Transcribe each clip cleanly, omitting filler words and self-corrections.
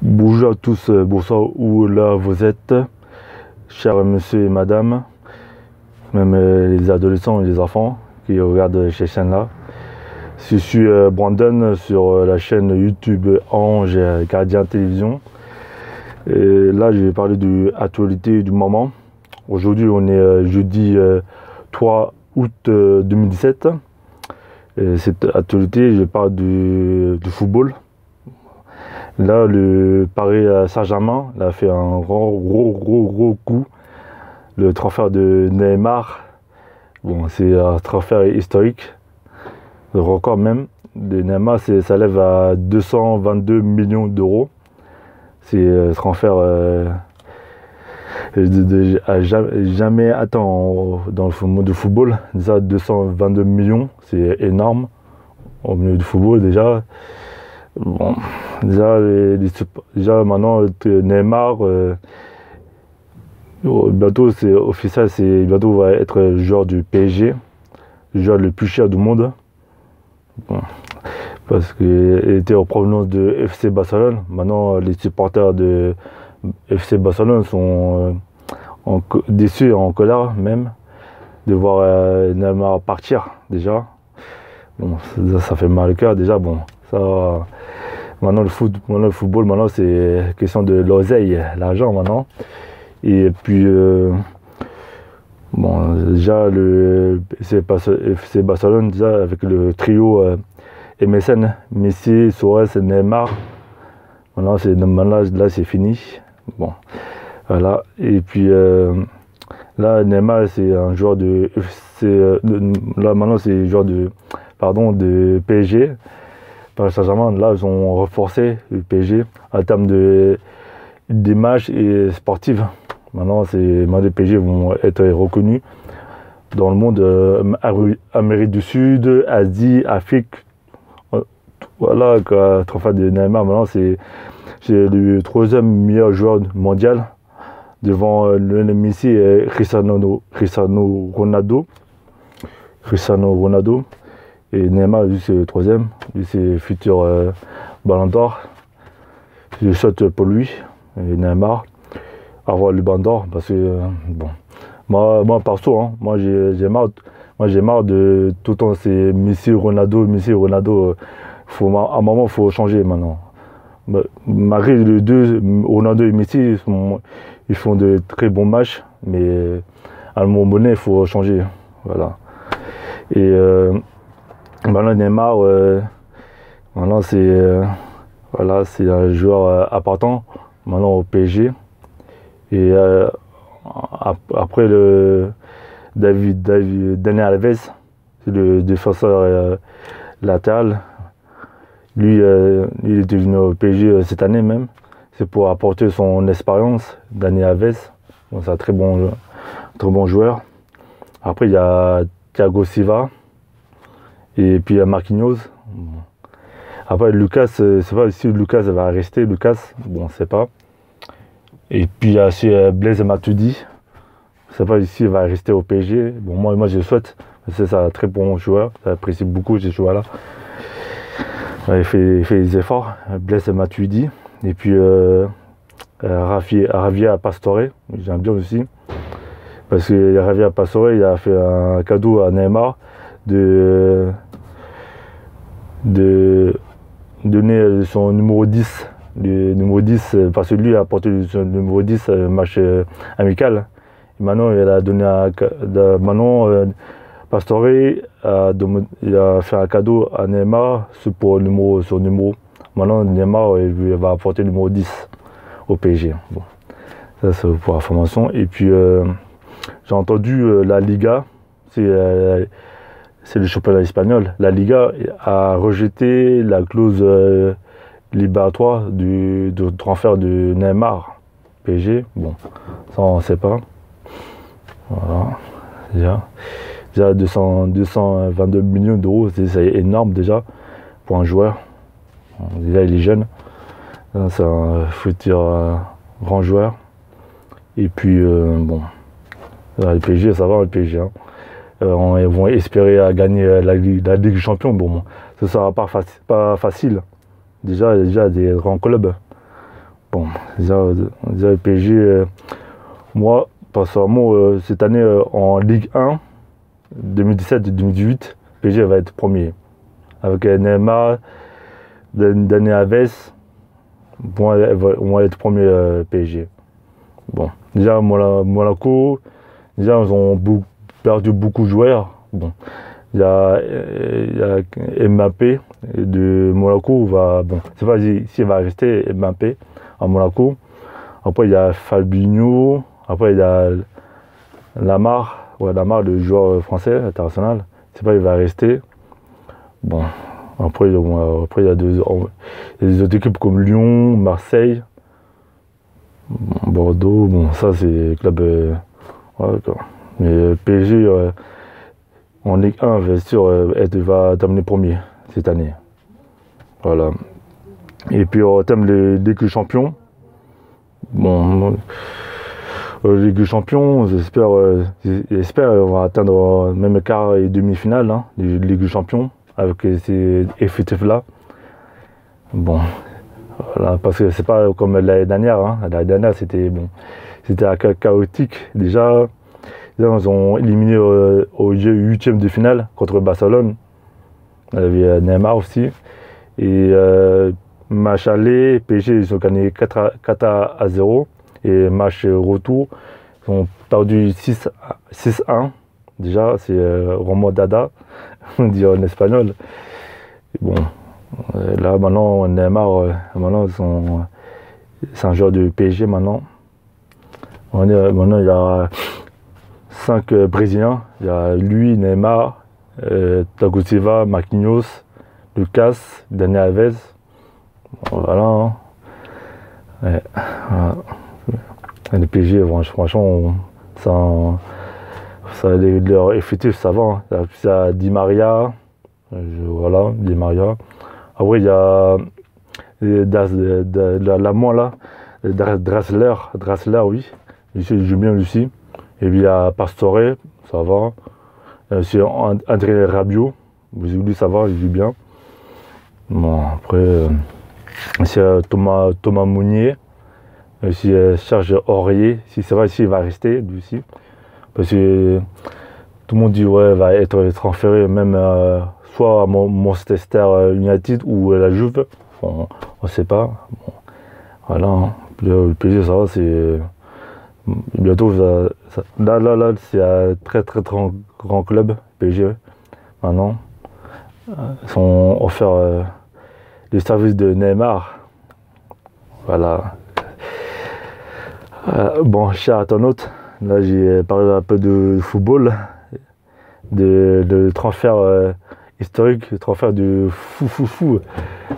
Bonjour à tous, bonsoir où là vous êtes, chers monsieur et madame, même les adolescents et les enfants qui regardent ces chaînes-là. Je suis Brandon sur la chaîne YouTube Ange Gardien Télévision. Et là, je vais parler de l'actualité du moment. Aujourd'hui, on est jeudi 3 août 2017. Et cette actualité, je parle du football. Là, le Paris Saint-Germain a fait un gros coup. Le transfert de Neymar, bon, c'est un transfert historique, le record même de Neymar, ça lève à 222 millions d'euros. C'est un transfert jamais atteint dans le monde du football. Déjà 222 millions, c'est énorme au milieu du football déjà. Bon, déjà maintenant Neymar, bientôt c'est officiel, bientôt va être le joueur du PSG, le joueur le plus cher du monde. Bon, parce qu'il était en provenance de FC Barcelone. Maintenant les supporters de FC Barcelone sont déçus, en colère même, de voir Neymar partir déjà. Bon, ça fait mal au cœur déjà. Bon, ça. Maintenant le football, maintenant c'est question de l'oseille, l'argent maintenant. Et puis bon, déjà le FC Barcelone déjà avec le trio MSN, Messi, Suarez, Neymar. Maintenant là c'est fini. Bon, voilà. Et puis là Neymar c'est un joueur de FC, là maintenant c'est joueur de PSG. Paris Saint-Germain, là, ils ont renforcé le PSG en termes d'image et sportive. Maintenant, les PSG vont être reconnus dans le monde, Amérique du Sud, Asie, Afrique. Voilà, le trophée de Neymar, maintenant, c'est le troisième meilleur joueur mondial devant Lionel Messi et Cristiano Ronaldo. Et Neymar, lui, c'est le troisième. Lui, c'est le futur Ballon d'Or. Je souhaite pour lui, et Neymar, avoir le Ballon d'Or. Parce que, bon, moi perso, hein, moi, j'ai marre de tout le temps, c'est Messi, Ronaldo. À un moment, il faut changer maintenant. Malgré les deux, Ronaldo et Messi, ils font de très bons matchs. Mais à un moment donné, il faut changer. Voilà. Et maintenant Neymar, maintenant c'est un joueur important maintenant au PSG. Et après le Daniel Alves, c'est le défenseur latéral. Lui, il est devenu au PSG cette année même. C'est pour apporter son expérience. Daniel Alves, bon, c'est un très bon joueur. Après il y a Thiago Silva. Et puis il y a Marquinhos. Après Lucas, c'est pas si Lucas va rester. Lucas, bon, c'est pas. Et puis il y a aussi Blaise Matuidi. Je sais pas s'il va rester au PSG. Bon, moi je le souhaite. C'est un très bon joueur. J'apprécie beaucoup ces joueurs-là. Il fait des efforts. Blaise Matuidi. Et puis Javier Pastore. J'aime bien aussi. Parce que Javier Pastore, il a fait un cadeau à Neymar de donner son numéro 10. Le numéro 10, parce que lui a porté son numéro 10 match amical. Et maintenant, il a donné Pastore il a fait un cadeau à Neymar pour son numéro. Maintenant, Neymar il va apporter le numéro 10 au PSG. Bon, ça c'est pour l'information. Et puis, j'ai entendu la Liga, c'est le championnat espagnol. La Liga a rejeté la clause libératoire du transfert de Neymar PSG. Bon, ça on ne sait pas. Voilà. Déjà 222 millions d'euros, c'est énorme déjà pour un joueur. Déjà il est jeune. C'est un futur grand joueur. Et puis bon, le PSG, ça va le PSG. Hein. Ils vont espérer à gagner la Ligue des Champions. Bon, ce ne sera pas facile. Déjà des grands clubs. Bon, déjà le PSG, moi, personnellement, cette année en Ligue 1, 2017-2018, PSG va être premier. Avec Neymar, Dani Alves, bon, on va être premier PSG. Bon, déjà Monaco, déjà ils ont perdu beaucoup de joueurs. Bon, il y a Mbappé de Monaco, bon, c'est pas s'il va rester Mbappé à Monaco. Après il y a Fabinho, après il y a Lamar, le joueur français international. C'est pas il va rester. Bon, après il y a des autres équipes comme Lyon, Marseille, Bordeaux. Bon, ça c'est club. Ouais, mais PSG en Ligue 1, bien sûr, elle va terminer premier cette année. Voilà. Et puis en termes de Ligue des Champions, bon, Ligue des Champions, j'espère on va atteindre même quart et demi-finale hein, de Ligue des Champions avec ces effectifs-là. Bon, voilà, parce que c'est pas comme l'année dernière. Hein. L'année dernière, c'était bon, chaotique. Déjà, ils ont éliminé au jeu 8e de finale contre Barcelone. Il y avait Neymar aussi. Et match aller, PSG, ils ont gagné 4-0. Et match retour, ils ont perdu 6-1. Déjà, c'est remontada, on dit en espagnol. Et bon, là maintenant, Neymar, maintenant, c'est un joueur de PSG maintenant. Maintenant, il y a 5 Brésiliens. Il y a lui, Neymar, Thiago Silva, Marquinhos, Lucas, Dani Alves. Voilà. Hein. Ouais, voilà. Les PSG, franchement, leur effectif, ça va. Hein. Il y a Di Maria. Voilà, Di Maria. Après, il y a l'amant là, Draxler, oui. Il joue bien aussi. Et puis il y a Pastore, ça va. C'est André Rabiot, lui ça va, il joue bien. Bon, après, c'est Thomas Meunier. C'est Serge Aurier, si c'est vrai, s'il va rester, lui aussi. Parce que tout le monde dit, ouais, il va être transféré même soit à Manchester United ou à la Juve. On ne sait pas. Bon, voilà, hein. Le PSG, ça va, c'est. Bientôt, là, c'est un très grand club, PSG. Maintenant, ils sont offerts les services de Neymar. Voilà. Bon, cher internaute, là j'ai parlé un peu de football, de transfert historique, transfert de fou,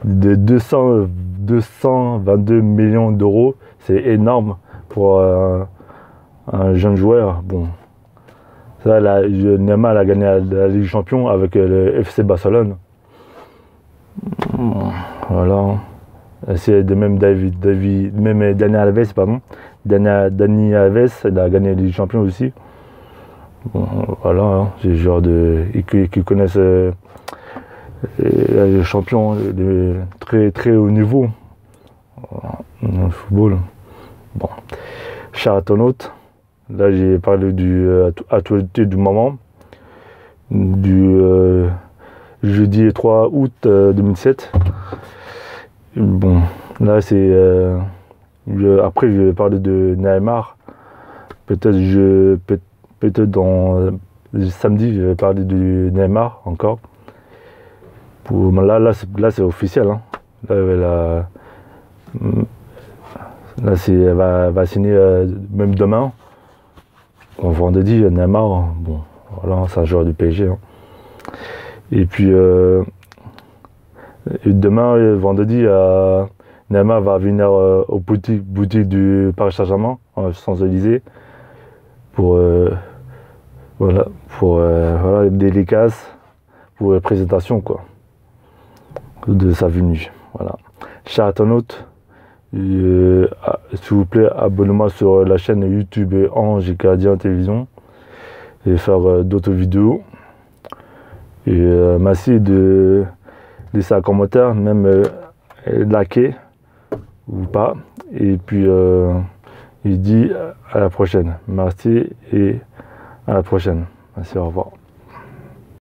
de 222 millions d'euros. C'est énorme pour un jeune joueur. Bon, ça, Neymar a gagné la Ligue des Champions avec le FC Barcelone. Voilà. C'est de même Dani Alves, pardon. Dani Alves, il a gagné la Ligue des Champions aussi. Bon, voilà, hein, c'est des joueurs qui connaissent les champions de très haut niveau dans le football. Bon, cher internaute, là j'ai parlé du actualité du moment, du jeudi 3 août 2007. Bon, là c'est après je vais parler de Neymar. Peut-être dans samedi je vais parler de Neymar encore. Là c'est officiel. Hein. Là elle va signer même demain. Vendredi Neymar. Bon, voilà, c'est un joueur du PSG. Hein. Et puis demain, vendredi, Neymar va venir aux boutiques du Paris Saint-Germain, en Champs-Élysées, pour les dédicaces, pour la présentation quoi, de sa venue. Voilà. Chers internautes, s'il vous plaît, abonnez-moi sur la chaîne YouTube Ange Gardien Télévision et faire d'autres vidéos. Et merci de laisser un commentaire, même liker ou pas. et puis il dit à la prochaine. Merci et à la prochaine. Merci, au revoir.